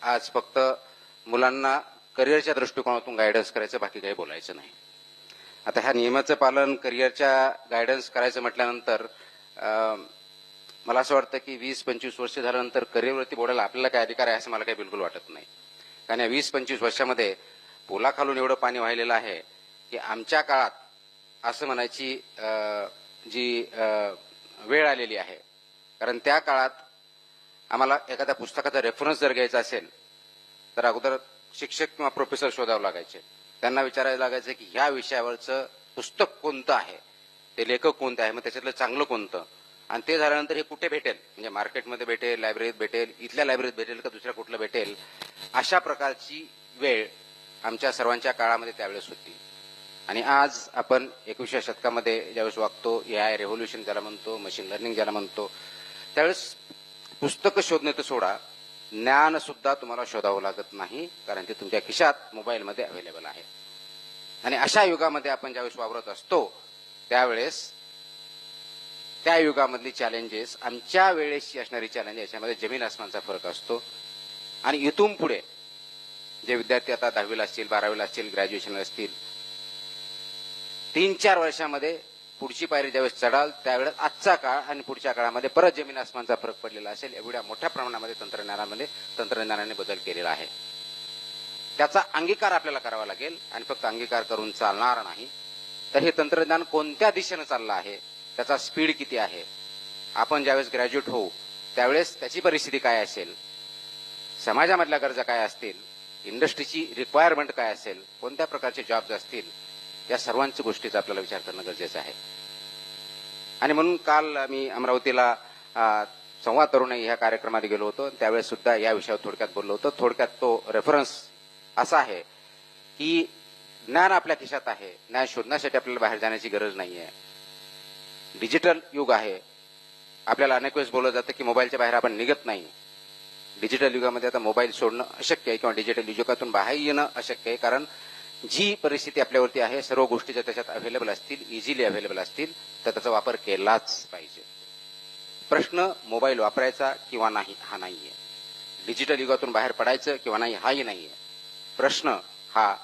आज फक्त मुलांना करिअरच्या दृष्टिकोनातून गायडन्स करायचं, बाकी काही बोलायचं नाही. आता ह्या नियमाचं पालन करिअरच्या गायडन्स करायचं म्हटल्यानंतर मला असं वाटतं की 20-25 वर्ष झाल्यानंतर करिअरवरती बोलायला आपल्याला काय अधिकार आहे असं मला काही बिलकुल वाटत नाही. कारण या 20-25 वर्षामध्ये पोलाखालून एवढं पाणी वाहिलेलं आहे की आमच्या काळात असं म्हणायची जी वेळ आलेली आहे. कारण त्या काळात आम्हाला एखाद्या पुस्तकाचा रेफरन्स जर घ्यायचा असेल तर अगोदर शिक्षक किंवा प्रोफेसर शोधावं लागायचे. त्यांना विचारायला लागायचं की ह्या विषयावरचं पुस्तक कोणतं आहे, ते लेखक कोणते आहे, मग त्याच्यातलं चांगलं कोणतं, आणि ते झाल्यानंतर हे कुठे भेटेल, म्हणजे मार्केटमध्ये भेटेल, लायब्ररीत भेटेल, इथल्या लायब्ररीत भेटेल का दुसऱ्या कुठलं भेटेल, अशा प्रकारची वेळ आमच्या सर्वांच्या काळामध्ये त्यावेळेस होती. आणि आज आपण 21व्या शतकामध्ये ज्यावेळेस वागतो, AI रेव्होल्युशन ज्याला म्हणतो, मशीन लर्निंग ज्याला म्हणतो, त्यावेळेस पुस्तकं शोधणे तर सोडा, ज्ञान सुद्धा तुम्हाला शोधावं लागत नाही, कारण ते तुमच्या खिशात मोबाईलमध्ये अवेलेबल आहे. आणि अशा युगामध्ये आपण ज्यावेळेस वावरत असतो त्यावेळेस त्या युगामधली चॅलेंजेस आमच्या वेळेसची असणारी चॅलेंज याच्यामध्ये जमीन आसमानचा फरक असतो. आणि इथून पुढे जे विद्यार्थी आता 10वीला असतील, 12वीला असतील, ग्रॅज्युएशनला असतील, 3-4 वर्षामध्ये पुढची पायरी ज्यावेळेस चढाल त्यावेळेस आजचा काळ आणि पुढच्या काळामध्ये परत जमीन आसमानचा फरक पडलेला असेल. एवढ्या मोठ्या प्रमाणामध्ये तंत्रज्ञानाने बदल केलेला आहे. त्याचा अंगीकार आपल्याला करावा लागेल. आणि फक्त अंगीकार करून चालणार नाही, तर हे तंत्रज्ञान कोणत्या दिशेने चाललं आहे, त्याचा स्पीड किती आहे, आपण ज्यावेळेस ग्रॅज्युएट होऊ त्यावेळेस त्याची परिस्थिती काय असेल, समाजामधल्या गरजा काय असतील, इंडस्ट्रीची रिक्वायरमेंट काय असेल, कोणत्या प्रकारचे जॉब्स असतील, या सर्वांच्या गोष्टीचा आपल्याला विचार करणं गरजेचं आहे. आणि म्हणून काल मी अमरावतीला संवाद तरुणाई ह्या कार्यक्रमात गेलो होतो. त्यावेळेस सुद्धा या विषयावर थोडक्यात बोललो होतो. थोडक्यात तो रेफरन्स असा आहे की ज्ञान आपल्या खिशात आहे. ज्ञान शोधण्यासाठी आपल्याला बाहेर जाण्याची गरज नाही आहे. डिजिटल युग आहे. आपल्याला अनेक वेळेस बोललं जातं की मोबाईलच्या बाहेर आपण निघत नाही. डिजिटल युगामध्ये आता मोबाईल सोडणं अशक्य आहे किंवा डिजिटल युगातून बाहेर येणं अशक्य आहे. कारण जी परिस्थिती आपल्यावरती आहे, सर्व गोष्टी जर त्याच्यात अवेलेबल असतील, इझिली अवेलेबल असतील, तर त्याचा वापर केलाच पाहिजे. प्रश्न मोबाईल वापरायचा किंवा नाही हा नाहीये. डिजिटल युगातून बाहेर पडायचं किंवा नाही हाही नाहीये. प्रश्न हा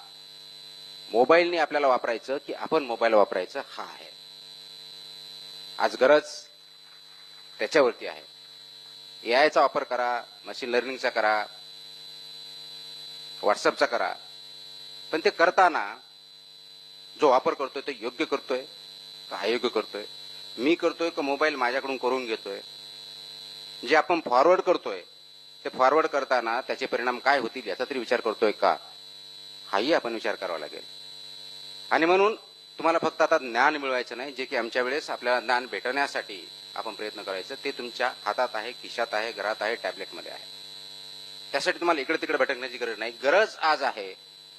मोबाईलने आपल्याला वापरायचं की आपण मोबाईल वापरायचं हा आहे. आज गरज त्याच्यावरती आहे. AIचा वापर करा, मशीन लर्निंगचा करा, व्हॉट्सअपचा करा, पण ते करताना जो वापर करतोय तो योग्य करतोय का अयोग्य करतोय, मी करतोय का मोबाईल माझ्याकडून करून घेतोय, जे आपण फॉरवर्ड करतोय ते फॉरवर्ड करताना त्याचे परिणाम काय होतील याचा तरी विचार करतोय का, हाही आपण विचार करावा लागेल. आणि म्हणून तुम्हाला फक्त आता ज्ञान मिळवायचं नाही, जे की आमच्या वेळेस आपल्याला ज्ञान भेटण्यासाठी आपण प्रयत्न करायचं, ते तुमच्या हातात आहे, खिशात आहे, घरात आहे, टॅबलेटमध्ये आहे. त्यासाठी तुम्हाला इकडे तिकडे भटकण्याची गरज नाही. गरज आज आहे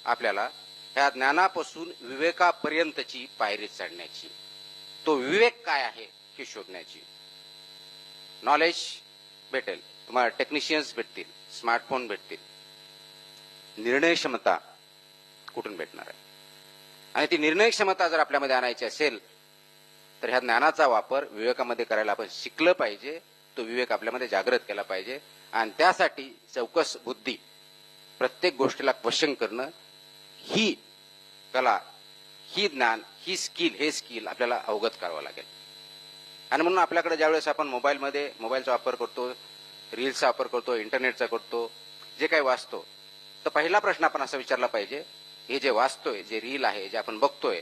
आपल्याला ह्या ज्ञानापासून विवेकापर्यंतची पायरी चढण्याची. तो विवेक काय आहे हे शोधण्याची. नॉलेज भेटेल तुम्हाला, टेक्निशियन्स भेटतील, स्मार्टफोन भेटतील, निर्णय क्षमता कुठून भेटणार आहे. आणि ती निर्णय क्षमता जर आपल्यामध्ये आणायची असेल तर ह्या ज्ञानाचा वापर विवेकामध्ये करायला आपण शिकलं पाहिजे. तो विवेक आपल्यामध्ये जागृत केला पाहिजे. आणि त्यासाठी चौकस बुद्धी, प्रत्येक गोष्टीला क्वेश्चन करणं, ही कला, ही ज्ञान, ही स्किल, हे स्किल आपल्याला अवगत करावं लागेल. आणि म्हणून आपल्याकडे ज्यावेळेस आपण मोबाईलचा वापर करतो, रील्सचा वापर करतो, इंटरनेटचा करतो, जे काही वाचतो, तर पहिला प्रश्न आपण असा विचारला पाहिजे, हे जे वाचतोय, जे रील आहे, जे आपण बघतोय,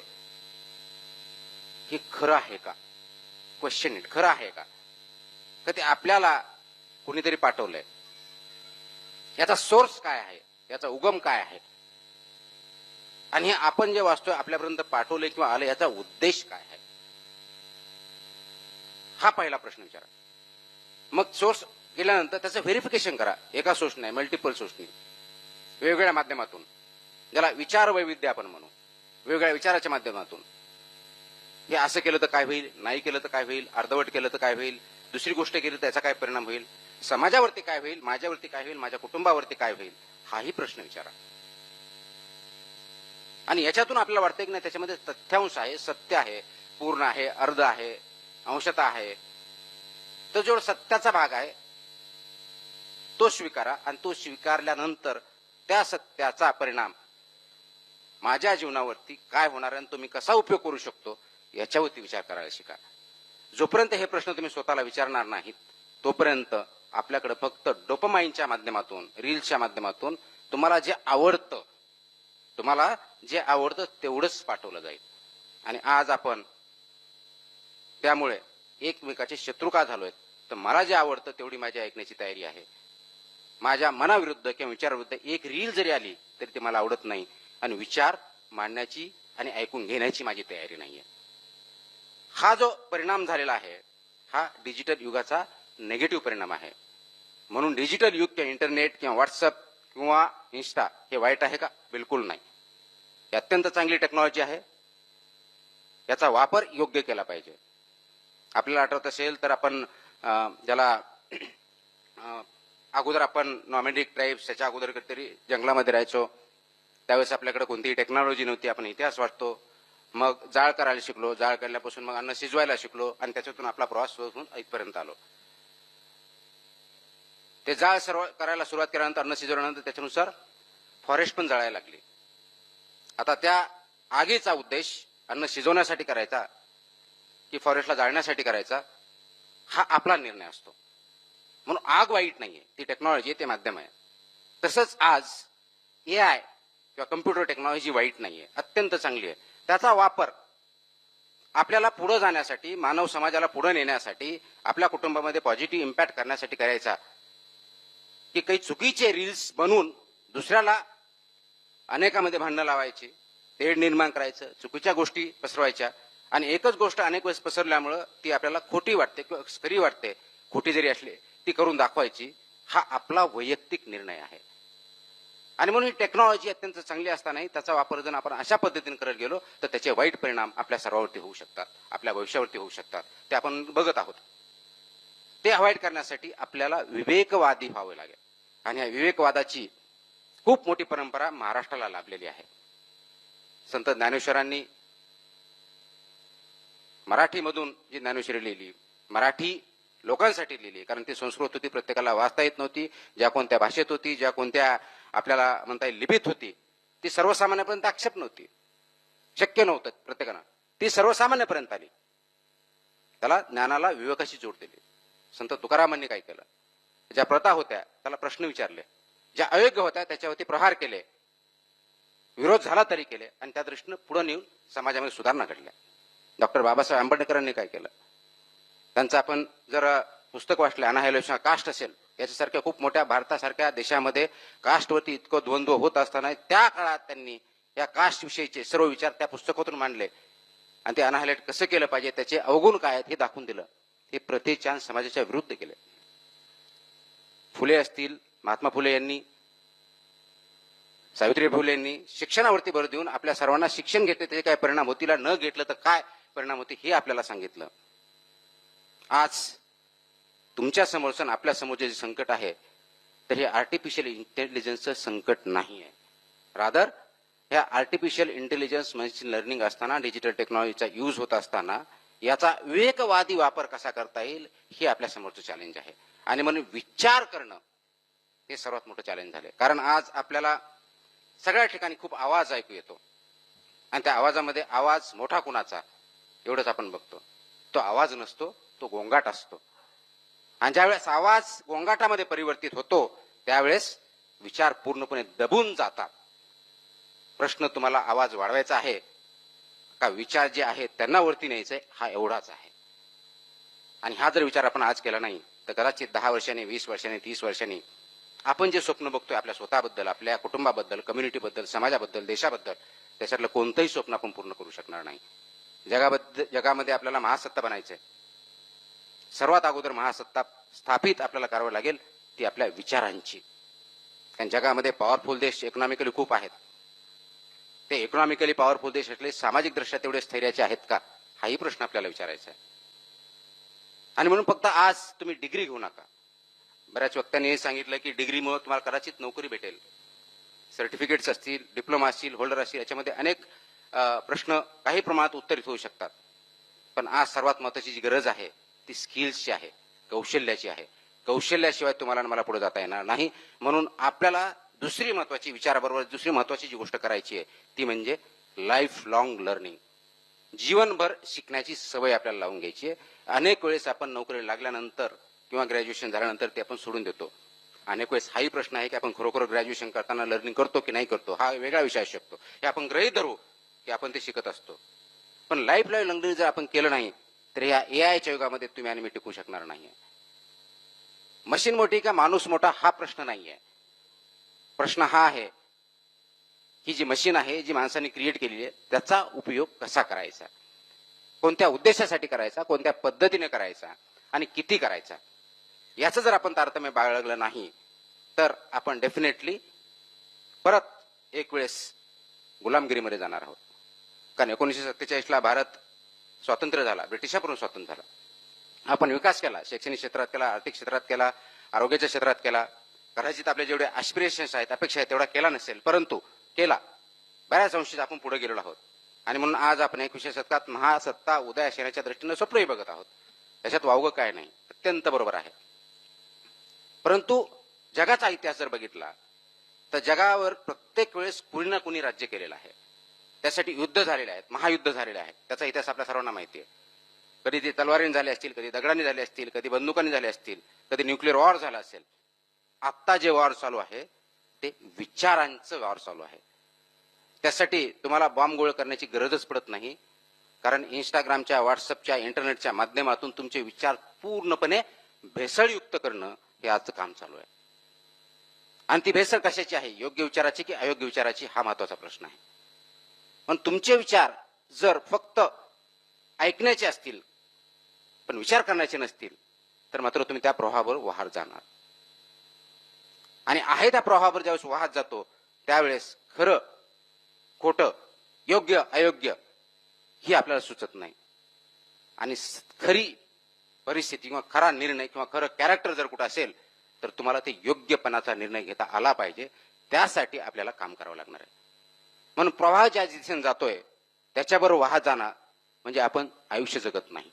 हे खरं आहे का? क्वेश्चन इट, खरं आहे का? तर ते आपल्याला कोणीतरी पाठवलंय, याचा सोर्स काय आहे, याचा उगम काय आहे, आणि हे आपण जे वाचतोय आपल्यापर्यंत पाठवलंय किंवा आलं, याचा उद्देश काय आहे, हा पहिला प्रश्न विचारा. मग सोर्स गेल्यानंतर त्याचं व्हेरिफिकेशन करा. एका सोर्स नाही, मल्टिपल सोर्सनी, वेगवेगळ्या माध्यमातून, ज्याला विचार वैविध्य आपण म्हणू, वेगवेगळ्या विचाराच्या माध्यमातून. हे असं केलं तर काय होईल, नाही केलं तर काय होईल, अर्धवट केलं तर काय होईल, दुसरी गोष्ट केली तर त्याचा काय परिणाम होईल, समाजावरती काय होईल, माझ्यावरती काय होईल, माझ्या कुटुंबावरती काय होईल, हाही प्रश्न विचारा. आणि याच्यातून आपल्याला वाटतं की नाही त्याच्यामध्ये तथ्यांश आहे, सत्य आहे, पूर्ण आहे, अर्ध आहे, अंशतः आहे, तर जो सत्याचा भाग आहे तो स्वीकारा आणि तो स्वीकारल्यानंतर त्या सत्याचा परिणाम माझ्या जीवनावरती काय होणार आणि तो मी कसा उपयोग करू शकतो याच्यावरती विचार करायला शिका. जोपर्यंत हे प्रश्न तुम्ही स्वतःला विचारणार नाहीत तोपर्यंत आपल्याकडे फक्त डोपामाइनच्या माध्यमातून, रील्सच्या माध्यमातून तुम्हाला जे आवडतं तेवढंच पाठवलं जाईल. आणि आज आपण त्यामुळे एकमेकाचे शत्रू का झालोय? तर मला जे आवडतं तेवढी माझी ऐकण्याची तयारी आहे. माझ्या मनाविरुद्ध किंवा विचाराविरुद्ध एक रील जरी आली तरी ते मला आवडत नाही आणि विचार मांडण्याची आणि ऐकून घेण्याची माझी तयारी नाहीये. हा जो परिणाम झालेला आहे हा डिजिटल युगाचा नेगेटिव्ह परिणाम आहे. म्हणून डिजिटल युग किंवा इंटरनेट किंवा व्हॉट्सअप किंवा इन्स्टा हे वाईट आहे का? बिलकुल नाही. ही अत्यंत चांगली टेक्नॉलॉजी आहे. याचा वापर योग्य केला पाहिजे. आपल्याला आठवत असेल तर आपण ज्याला अगोदर आपण नॉमॅडिक ट्राईब्स त्याच्या अगोदर कधीतरी जंगलामध्ये राहायचो. त्यावेळेस आपल्याकडे कोणतीही टेक्नॉलॉजी नव्हती. आपण इतिहास वाचतो. मग जाळ करायला शिकलो. जाळ करण्यापासून मग अन्न शिजवायला शिकलो आणि त्याच्यातून आपला प्रवास होऊन इथपर्यंत आलो. ते जाळ करायला सुरुवात केल्यानंतर, अन्न शिजवल्यानंतर त्याच्यानुसार फॉरेस्ट पण जाळायला लागली. आता त्या आगीचा उद्देश अन्न शिजवण्यासाठी करायचा की फॉरेस्टला जाळण्यासाठी करायचा हा आपला निर्णय असतो. म्हणून आग वाईट नाहीये, ती टेक्नॉलॉजी ते माध्यम आहे. तसंच आज AI किंवा कम्प्युटर टेक्नॉलॉजी वाईट नाहीये, अत्यंत चांगली आहे. त्याचा वापर आपल्याला पुढे जाण्यासाठी, मानव समाजाला पुढे नेण्यासाठी, आपल्या कुटुंबामध्ये पॉझिटिव्ह इम्पॅक्ट करण्यासाठी करायचा की काही चुकीचे रील्स बनवून दुसऱ्याला अनेकामध्ये भांडणं लावायची, तेढ निर्माण करायचं, चुकीच्या गोष्टी पसरवायच्या आणि एकच गोष्ट अनेक वेळेस पसरल्यामुळं ती आपल्याला खोटी वाटते किंवा खरी वाटते, खोटी जरी असली ती करून दाखवायची. हा आपला वैयक्तिक निर्णय आहे. आणि म्हणून ही टेक्नॉलॉजी अत्यंत चांगली असतानाही त्याचा वापर जर आपण अशा पद्धतीने करत गेलो तर त्याचे वाईट परिणाम आपल्या सर्वांवरती होऊ शकतात, आपल्या भविष्यावरती होऊ शकतात. ते आपण बघत आहोत. ते अवॉइड करण्यासाठी आपल्याला विवेकवादी व्हावे लागेल. आणि या विवेकवादाची खूप मोठी परंपरा महाराष्ट्राला लाभलेली आहे. संत ज्ञानेश्वरांनी मराठीमधून जी ज्ञानेश्वरी लिहिली, मराठी लोकांसाठी लिहिली, कारण ती संस्कृत होती, प्रत्येकाला वाचता येत नव्हती. ज्या कोणत्या भाषेत होती, ज्या कोणत्या आपल्याला म्हणता येईल लिपीत होती, ती सर्वसामान्यपर्यंत आक्षेप नव्हती, शक्य नव्हतं प्रत्येकानं. ती सर्वसामान्यपर्यंत आली. त्याला ज्ञानाला विवेकाशी जोड दिली. संत तुकारामांनी काय केलं? ज्या प्रथा होत्या त्याला प्रश्न विचारले, ज्या अयोग्य होत्या त्याच्यावरती प्रहार केले, विरोध झाला तरी केले आणि त्या दृष्टीनं पुढे नेऊन समाजामध्ये सुधारणा घडल्या. डॉक्टर बाबासाहेब आंबेडकरांनी काय केलं? त्यांचं आपण जर पुस्तक वाचलं, अनाहिलेशन कास्ट असेल, याच्यासारख्या खूप मोठ्या भारतासारख्या देशामध्ये कास्टवरती इतकं द्वंद्व होत असताना त्या काळात त्यांनी या कास्ट विषयीचे सर्व विचार त्या पुस्तकातून मांडले आणि ते अनाहिलेट कसं केलं पाहिजे, त्याचे अवगुण काय आहेत हे दाखवून दिलं. हे प्रत्येक समाजाच्या विरुद्ध केले. फुले असतील, महात्मा फुले यांनी, सावित्री फुले यांनी शिक्षणावरती भर देऊन आपल्या सर्वांना शिक्षण घेतले, त्याचे काय परिणाम होतील, न घेतलं तर काय परिणाम होते हे आपल्याला सांगितलं. आज तुमच्या समोरचं आपल्या समोरचे जे संकट आहे तर हे आर्टिफिशियल इंटेलिजन्सचं संकट नाही आहे. रादर ह्या आर्टिफिशियल इंटेलिजन्स मशीन लर्निंग असताना, डिजिटल टेक्नॉलॉजीचा यूज होत असताना याचा विवेकवादी वापर कसा करता येईल हे आपल्या समोरचं चॅलेंज आहे. आणि म्हणून विचार करणं हे सर्वात मोठं चॅलेंज झाले. कारण आज आपल्याला सगळ्या ठिकाणी खूप आवाज ऐकू येतो आणि त्या आवाजामध्ये आवाज मोठा कुणाचा एवढंच आपण बघतो. तो आवाज नसतो, तो गोंगाट असतो. आणि ज्यावेळेस आवाज गोंगाटामध्ये परिवर्तित होतो त्यावेळेस विचार पूर्णपणे दबून जातात. प्रश्न तुम्हाला आवाज वाढवायचा आहे का विचार जे आहेत त्यांना वरती न्यायचंय, हा एवढाच आहे. आणि हा जर विचार आपण आज केला नाही तर कदाचित 10 वर्षांनी, 20 वर्षांनी, 30 वर्षांनी आपण जे स्वप्न बघतोय आपल्या स्वतःबद्दल, आपल्या कुटुंबाबद्दल, कम्युनिटीबद्दल, समाजाबद्दल, देशाबद्दल, त्याच्यातलं कोणतंही स्वप्न आपण पूर्ण करू शकणार नाही. जगामध्ये आपल्याला महासत्ता बनायचंय. सर्वात अगोदर महासत्ता स्थापित आपल्याला करावं लागेल ती आपल्या विचारांची. कारण जगामध्ये पॉवरफुल देश इकॉनॉमिकली खूप आहेत. ते इकॉनॉमिकली पॉवरफुल देश असले सामाजिक दृष्ट्या तेवढे स्थैर्याचे आहेत का, हाही प्रश्न आपल्याला विचारायचा आहे. आणि म्हणून फक्त आज तुम्ही डिग्री घेऊ नका. बऱ्याच वक्त्यांनी हे सांगितलं की डिग्रीमुळे तुम्हाला कदाचित नोकरी भेटेल, सर्टिफिकेट्स असतील, डिप्लोमा असतील, होल्डर असतील, याच्यामध्ये अनेक प्रश्न काही प्रमाणात उत्तरित होऊ शकतात. पण आज सर्वात महत्त्वाची जी गरज आहे ती स्किल्सची आहे, कौशल्याची आहे. कौशल्याशिवाय तुम्हाला आणि मला पुढे जाता येणार नाही. म्हणून आपल्याला दुसरी महत्वाची विचाराबरोबर दुसरी महत्वाची जी गोष्ट करायची आहे ती म्हणजे लाईफ लॉंग लर्निंग. जीवनभर शिकण्याची सवय आपल्याला लावून घ्यायची आहे. अनेक वेळेस आपण नोकरी लागल्यानंतर किंवा ग्रॅज्युएशन झाल्यानंतर ते आपण सोडून देतो. अनेक वेळेस हाही प्रश्न आहे की आपण खरोखर ग्रॅज्युएशन करताना लर्निंग करतो की नाही करतो, हा वेगळा विषय असू शकतो. हे आपण गृहीत धरू की आपण ते शिकत असतो. पण लाईफ लर्निंग जर आपण केलं नाही तर या एआयच्या युगामध्ये तुम्ही आणि मी टिकू शकणार नाही. मशीन मोठी का माणूस मोठा हा प्रश्न नाहीये. प्रश्न हा आहे ही जी मशीन आहे जी माणसाने क्रिएट केलेली आहे त्याचा उपयोग कसा करायचा, कोणत्या उद्देशासाठी करायचा, कोणत्या पद्धतीने करायचा आणि किती करायचा, याचं जर आपण तारतम्य बाळगलं नाही तर आपण डेफिनेटली परत एक वेळेस गुलामगिरीमध्ये जाणार आहोत. कारण 1947ला भारत स्वातंत्र्य झाला, ब्रिटिशाकडून स्वातंत्र्य झाला. आपण विकास केला, शैक्षणिक क्षेत्रात केला, आर्थिक क्षेत्रात केला, आरोग्याच्या क्षेत्रात केला. कदाचित आपले जेवढे ॲस्पिरेशन्स आहेत, अपेक्षा आहेत तेवढा केला नसेल, परंतु केला. बऱ्याच अंशी आपण पुढे गेलेलो आहोत. आणि म्हणून आज आपण 21व्या शतकात महासत्ता उदयास येण्याच्या दृष्टीनं स्वप्नही बघत आहोत. त्याच्यात वावगं काय नाही, अत्यंत बरोबर आहे. परंतु जगाचा इतिहास जर बघितला तर जगावर प्रत्येक वेळेस कुणी ना कुणी राज्य केलेलं आहे. त्यासाठी युद्ध झालेले आहेत, महायुद्ध झालेले आहेत. त्याचा इतिहास आपल्या सर्वांना माहिती आहे. कधी ते तलवारीने झाले असतील, कधी दगडांनी झाले असतील, कधी बंदुकांनी झाले असतील, कधी न्यूक्लिअर वॉर झाला असेल. आत्ता जे वॉर चालू आहे ते विचारांचं वॉर चालू आहे. त्यासाठी तुम्हाला बॉम्ब गोळ करण्याची गरजच पडत नाही. कारण इंस्टाग्रामच्या, व्हॉट्सअपच्या, इंटरनेटच्या माध्यमातून तुमचे विचार पूर्णपणे भेसळयुक्त करणं हे आजचं काम चालू आहे. आणि ती भेसळ कशाची आहे, योग्य विचाराची की अयोग्य विचाराची, हा महत्वाचा प्रश्न आहे. पण तुमचे विचार जर फक्त ऐकण्याचे असतील पण विचार करण्याचे नसतील तर मात्र तुम्ही त्या प्रवाहावर वाहत जाणार. आणि आहे त्या प्रवाहावर ज्यावेळेस वाहत जातो त्यावेळेस खरं खोटं, योग्य अयोग्य ही आपल्याला सुचत नाही. आणि खरी परिस्थिती किंवा खरा निर्णय किंवा खरं कॅरेक्टर जर कुठं असेल तर तुम्हाला ते योग्यपणाचा निर्णय घेता आला पाहिजे. त्यासाठी आपल्याला काम करावं लागणार आहे. म्हणून प्रवाह ज्या दिशेने जातोय त्याच्याबरोबर वाहत जाणं म्हणजे आपण आयुष्य जगत नाही.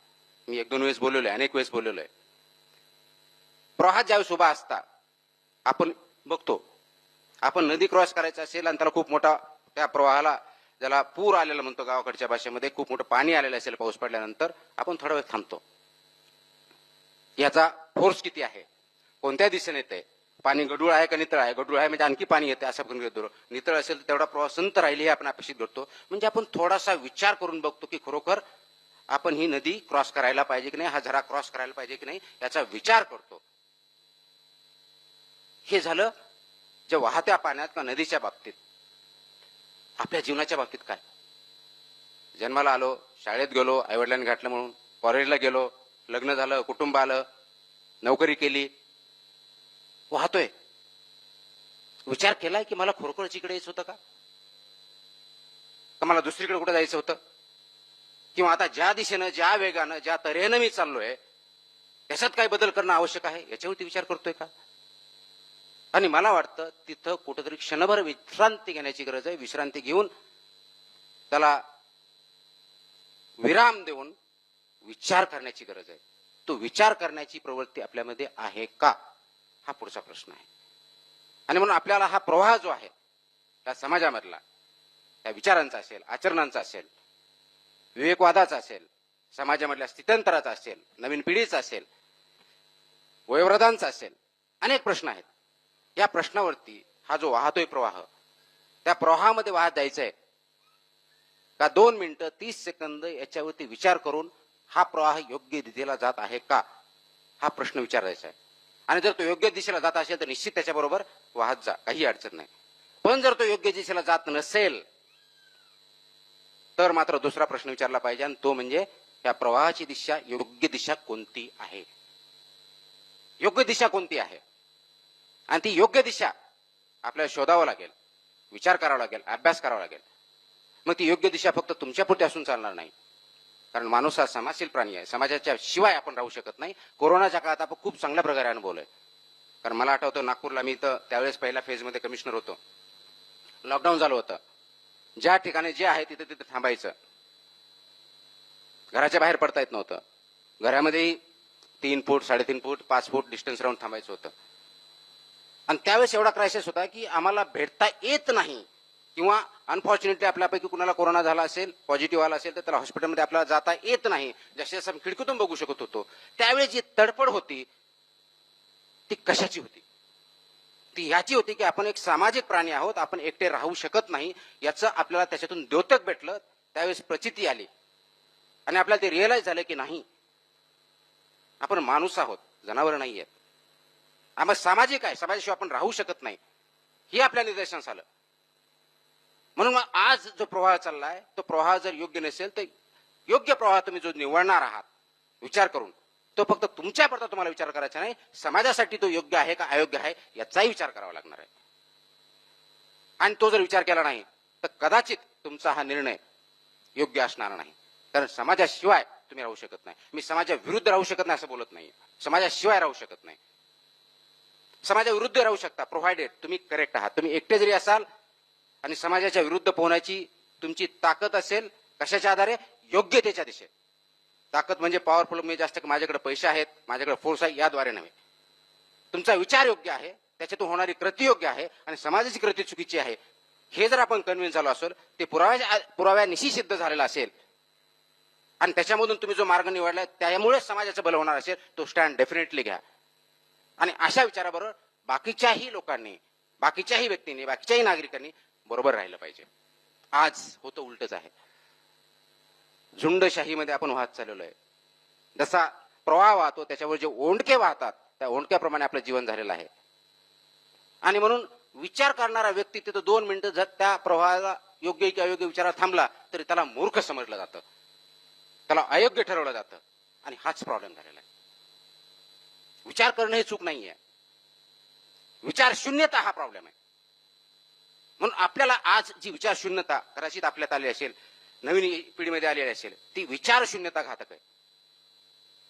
मी 1-2 वेळेस बोललेलो आहे, अनेक वेळेस बोललेलो आहे. प्रवाहात ज्यावेळेस उभा असता आपण बघतो, आपण नदी क्रॉस करायचं असेल आणि त्याला खूप मोठा त्या प्रवाहाला ज्याला पूर आलेला म्हणतो गावाकडच्या भाषेमध्ये, खूप मोठं पाणी आलेलं असेल पाऊस पडल्यानंतर, आपण थोडा वेळ थांबतो. याचा फोर्स किती आहे, कोणत्या दिशेने येते, पाणी गढूळ आहे का नितळ आहे, गढूळ आहे म्हणजे आणखी पाणी येते असं आपण घेतो, नितळ असेल तर तेवढा प्रवाह संत राहील हे आपण अपेक्षित करतो. म्हणजे आपण थोडासा विचार करून बघतो की खरोखर आपण ही नदी क्रॉस करायला पाहिजे की नाही, हा झरा क्रॉस करायला पाहिजे की नाही, याचा विचार करतो. हे झालं जे वाहत्या पाण्यात किंवा नदीच्या बाबतीत. आपल्या जीवनाच्या बाबतीत काय, जन्माला आलो, शाळेत गेलो, आईवडिलांनी घातलं म्हणून, कॉलेजला गेलो, लग्न झालं, कुटुंब आलं, नोकरी केली, वाहतोय. विचार केलाय की मला खरोखरच इकडे यायचं होतं का मला दुसरीकडे कुठे जायचं होतं, किंवा आता ज्या दिशेनं, ज्या वेगानं, ज्या तऱ्हेनं मी चाललोय त्याच्यात काय बदल करणं आवश्यक आहे याच्यावरती विचार करतोय का. आणि मला वाटतं तिथं कुठेतरी क्षणभर विश्रांती घेण्याची गरज आहे. विश्रांती घेऊन त्याला विराम देऊन विचार करण्याची गरज आहे. तो विचार करण्याची प्रवृत्ती आपल्यामध्ये आहे का, हा पुढचा प्रश्न आहे. आणि म्हणून आपल्याला हा प्रवाह जो आहे त्या समाजामधला, त्या विचारांचा असेल, आचरणांचा असेल, विवेकवादाचा असेल, समाजामधल्या स्थित्यंतराचा असेल, नवीन पिढीचा असेल, वयोवृद्धांचा असेल, अनेक प्रश्न आहेत. या प्रश्नावरती हा जो वाहतोय प्रवाह, त्या प्रवाहामध्ये वाहत जायचंय का 2 मिनिटं 30 सेकंद याच्यावरती विचार करून हा प्रवाह योग्य दिशेला जात आहे का, हा प्रश्न विचारायचा आहे. आणि जर तो योग्य दिशेला जात असेल तर निश्चित त्याच्याबरोबर वाहत जा, काही अडचण नाही. पण जर तो योग्य दिशेला जात नसेल तर मात्र दुसरा प्रश्न विचारला पाहिजे, आणि तो म्हणजे या प्रवाहाची दिशा, योग्य दिशा कोणती आहे, योग्य दिशा कोणती आहे. आणि ती योग्य दिशा आपल्याला शोधावं लागेल, विचार करावा लागेल, अभ्यास करावा लागेल. मग ती योग्य दिशा फक्त तुमच्यापुरती असून चालणार नाही. कारण माणूस हा समाजशील प्राणी आहे, समाजाच्या शिवाय आपण राहू शकत नाही. कोरोनाच्या काळात आपण खूप चांगल्या प्रकारे अनुभवलोय. कारण मला आठवतं नागपूरला मी तर त्यावेळेस पहिल्या फेजमध्ये कमिशनर होतो, लॉकडाऊन झालं होतं. ज्या ठिकाणी जे आहे तिथे तिथे थांबायचं, घराच्या बाहेर पडता येत नव्हतं, घरामध्येही 3 फूट 3.5 फूट 5 फूट डिस्टन्स राहून थांबायचं होतं. आणि त्यावेळेस एवढा क्रायसिस होता की आम्हाला भेटता येत नाही, किंवा अनफॉर्च्युनेटली आपल्यापैकी कुणाला कोरोना झाला असेल, पॉझिटिव्ह आला असेल, तर त्याला हॉस्पिटलमध्ये आपल्याला जाता येत नाही. जसे जसं खिडकीतून बघू शकत होतो, त्यावेळेस जी तडफड होती ती कशाची होती? ती याची होती की आपण एक सामाजिक प्राणी आहोत, आपण एकटे राहू शकत नाही, याचं आपल्याला त्याच्यातून द्योतक भेटलं. त्यावेळेस प्रचिती आली आणि आपल्याला ते रिअलाइज झालं की नाही, आपण माणूस आहोत, जनावर नाही आहेत. आपण सामाजिक आहे, समाजाशिवाय आपण राहू शकत नाही, हे आपल्या निदर्शनास आलं. म्हणून मग आज जो प्रवाह चाललाय, तो प्रवाह जर योग्य नसेल, तर योग्य प्रवाह तुम्ही जो निवडणार आहात विचार करून, तो फक्त तुमच्यापुरता तुम्हाला विचार करायचा नाही, समाजासाठी तो योग्य आहे का अयोग्य आहे याचाही विचार करावा लागणार आहे. आणि तो जर विचार केला नाही तर कदाचित तुमचा हा निर्णय योग्य असणार नाही. कारण समाजाशिवाय तुम्ही राहू शकत नाही. मी समाजाविरुद्ध राहू शकत नाही असं बोलत नाही, समाजाशिवाय राहू शकत नाही. समाजाविरुद्ध राहू शकता प्रोव्हाइडेड तुम्ही करेक्ट आहात. तुम्ही एकटे जरी असाल आणि समाजाच्या विरुद्ध पोहण्याची तुमची ताकद असेल, कशाच्या आधारे? योग्यतेच्या दिशेत. ताकद म्हणजे पॉवरफुल म्हणजे जास्त माझ्याकडे पैसे आहेत, माझ्याकडे फोर्स आहे, याद्वारे नव्हे. तुमचा विचार योग्य आहे, त्याच्यातून होणारी कृती योग्य आहे आणि समाजाची कृती चुकीची आहे, हे जर आपण कन्व्हिन्स झालो असेल, ते पुराव्यानिशी सिद्ध झालेला असेल आणि त्याच्यामधून तुम्ही जो मार्ग निवडला त्यामुळे समाजाचं भलं होणार असेल, तो स्टँड डेफिनेटली घ्या. आणि अशा विचाराबरोबर बाकीच्याही लोकांनी, बाकीच्याही व्यक्तींनी, बाकीच्याही नागरिकांनी बरोबर राहिलं पाहिजे. आज होतं उलटच आहे. झुंडशाहीमध्ये आपण वाहत चाललेलो आहे. जसा प्रवाह वाहतो त्याच्यावर जे ओंडके वाहतात, त्या ओंडक्याप्रमाणे आपलं जीवन झालेलं आहे. आणि म्हणून विचार करणारा व्यक्ती तिथं 2 मिनिटं जर त्या प्रवाहाला योग्य की अयोग्य विचारात थांबला तरी त्याला मूर्ख समजलं जातं, त्याला अयोग्य ठरवलं जातं. आणि हाच प्रॉब्लेम झालेला आहे. विचार करणं हे चूक नाहीये, विचार शून्यता हा प्रॉब्लेम आहे. म्हणून आपल्याला आज जी विचार शून्यता कदाचित आपल्यात आली असेल, नवीन पिढीमध्ये आलेली असेल, ती विचार शून्यता घातक आहे.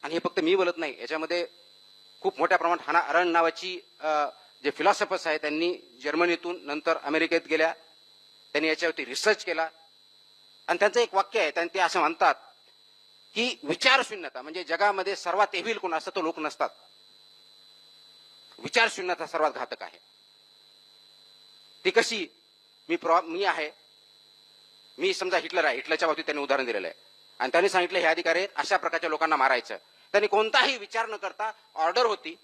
आणि हे फक्त मी बोलत नाही, याच्यामध्ये खूप मोठ्या प्रमाणात हाना अरंड नावाची जे फिलॉसॉफर्स आहेत त्यांनी जर्मनीतून नंतर अमेरिकेत गेल्या, त्यांनी याच्यावरती रिसर्च केला आणि त्यांचं एक वाक्य आहे, त्यांनी ते असं म्हणतात की विचार शून्यता म्हणजे जगामध्ये सर्वात एव्हिल कोण असतं तो लोक नसतात, विचार शून्यता सर्वात घातक आहे. ती कशी? मी आहे, मी समजा हिटलर आहे, हिटलरच्या बाबतीत त्यांनी उदाहरण दिलेलं आहे आणि त्यांनी सांगितलं हे अधिकार आहेत अशा प्रकारच्या लोकांना मारायचं. त्यांनी कोणताही विचार न करता, ऑर्डर होती,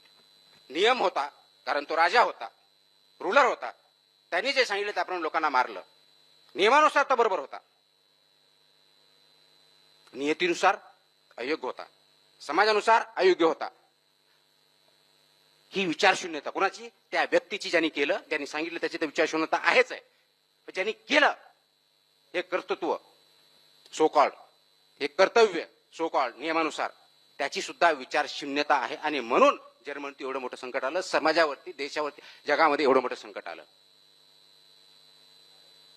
नियम होता, कारण तो राजा होता, रुलर होता, त्यांनी जे सांगितलं ते आपण लोकांना मारलं. नियमानुसार तो बरोबर होता, नियतीनुसार अयोग्य होता, समाजानुसार अयोग्य होता. ही विचारशून्यता कोणाची? त्या व्यक्तीची, ज्यांनी केलं, ज्यांनी सांगितलं त्याची तर विचारशून्यता आहेच आहे, पण ज्यांनी केलं हे कर्तृत्व सो कॉल्ड, हे कर्तव्य सो कॉल्ड नियमानुसार, त्याची सुद्धा विचारशून्यता आहे. आणि म्हणून जर्मनीत एवढं मोठं संकट आलं, समाजावरती, देशावरती, जगामध्ये एवढं मोठं संकट आलं.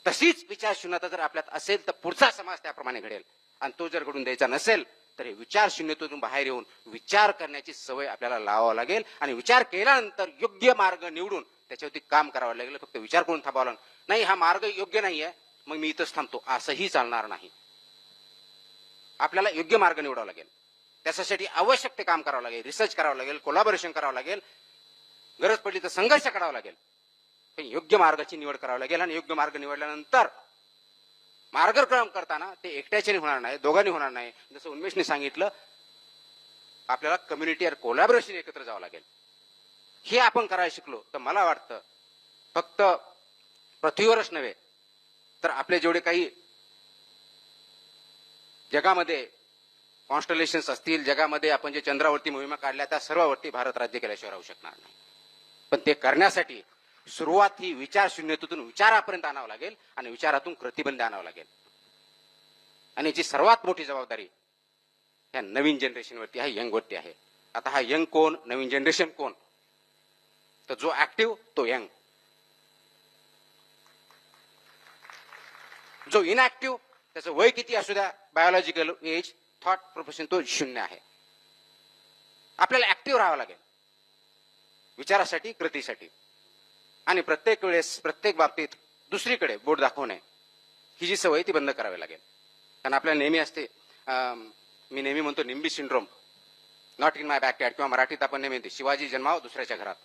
तशीच विचारशून्यता जर आपल्यात असेल तर पुढचा समाज त्याप्रमाणे घडेल. आणि तो जर घडून द्यायचा नसेल तर हे विचारशून्यतेतून बाहेर येऊन विचार करण्याची सवय आपल्याला लावावं लागेल. आणि विचार केल्यानंतर योग्य मार्ग निवडून त्याच्यावरती काम करावं लागेल. फक्त विचार करून थांबावं लागेल, नाही हा मार्ग योग्य नाहीये मग मी इथंच थांबतो, असंही चालणार नाही. आपल्याला योग्य मार्ग निवडावा लागेल, त्याच्यासाठी आवश्यक ते काम करावं लागेल, रिसर्च करावं लागेल, कोलॅबोरेशन करावं लागेल, गरज पडली तर संघर्ष करावा लागेल, पण योग्य मार्गाची निवड करावी लागेल. आणि योग्य मार्ग निवडल्यानंतर मार्गक्रम करताना ते एकट्याच्याने होणार नाही, दोघांनी होणार नाही. जसं उन्मेषने सांगितलं, आपल्याला कम्युनिटी और कोलॅबोरेशन एकत्र जावं लागेल. हे आपण करायला शिकलो तर मला वाटतं फक्त पृथ्वीवरच नव्हे तर आपले जेवढे काही जगामध्ये कॉन्स्टलेशन्स असतील, जगामध्ये आपण जे चंद्रावरती मोहिमा काढल्या त्या सर्वावरती भारत राज्य केल्याशिवाय राहू शकणार नाही. पण ते करण्यासाठी सुरुवात ही विचार शून्यतेतून विचारापर्यंत आणावं लागेल आणि विचारातून कृतीबंध आणावं लागेल. आणि जी सर्वात मोठी जबाबदारी ह्या नवीन जनरेशनवरती आहे, यंग वरती आहे. आता हा यंग कोण, नवीन जनरेशन कोण? तर जो ऍक्टिव्ह तो यंग, जो इनऍक्टिव्ह त्याचं वय किती असू द्या, बायोलॉजिकल एज, थॉट प्रोफेशन तो 0 आहे. आपल्याला ऍक्टिव्ह राहावं लागेल विचारासाठी, कृतीसाठी. आणि प्रत्येक वेळेस, प्रत्येक बाबतीत दुसरीकडे बोट दाखवणे ही जी सवय ती बंद करावी लागेल. कारण आपल्याला नेहमी असते, मी नेहमी म्हणतो NIMBY syndrome, not in my backyard, किंवा मराठीत आपण नेहमी म्हणतो, शिवाजी जन्माव दुसऱ्याच्या घरात.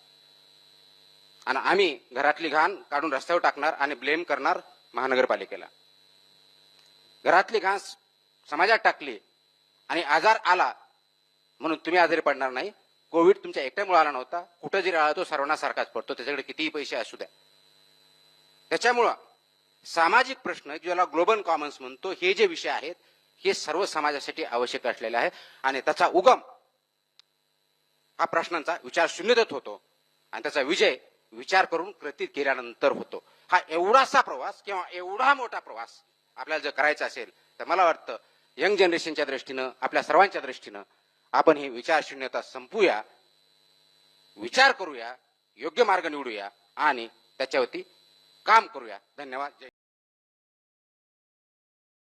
आणि आम्ही घरातली घाण काढून रस्त्यावर टाकणार आणि ब्लेम करणार महानगरपालिकेला. घरातली घाण समाजात टाकली आणि आजार आला म्हणून तुम्ही आजारी पडणार नाही. कोविड तुमच्या एकट्यामुळे आला नव्हता. कुठं जरी आला तो सर्वांना सारखाच पडतो, त्याच्याकडे कितीही पैसे असू द्या. त्याच्यामुळं सामाजिक प्रश्न, ज्याला ग्लोबल कॉमन्स म्हणतो, हे जे विषय आहेत हे सर्व समाजासाठी आवश्यक असलेले आहे. आणि त्याचा उगम हा प्रश्नांचा विचार शून्यतेत होतो आणि त्याचा विजय विचार करून कृतीत केल्यानंतर होतो. हा एवढासा प्रवास किंवा एवढा मोठा प्रवास आपल्याला जर करायचा असेल तर मला वाटतं यंग जनरेशनच्या दृष्टीनं, आपल्या सर्वांच्या दृष्टीनं आपण ही विचार शून्यता संपूया, विचार करूया, योग्य मार्ग निवडूया आणि त्याच्यावरती काम करूया. धन्यवाद.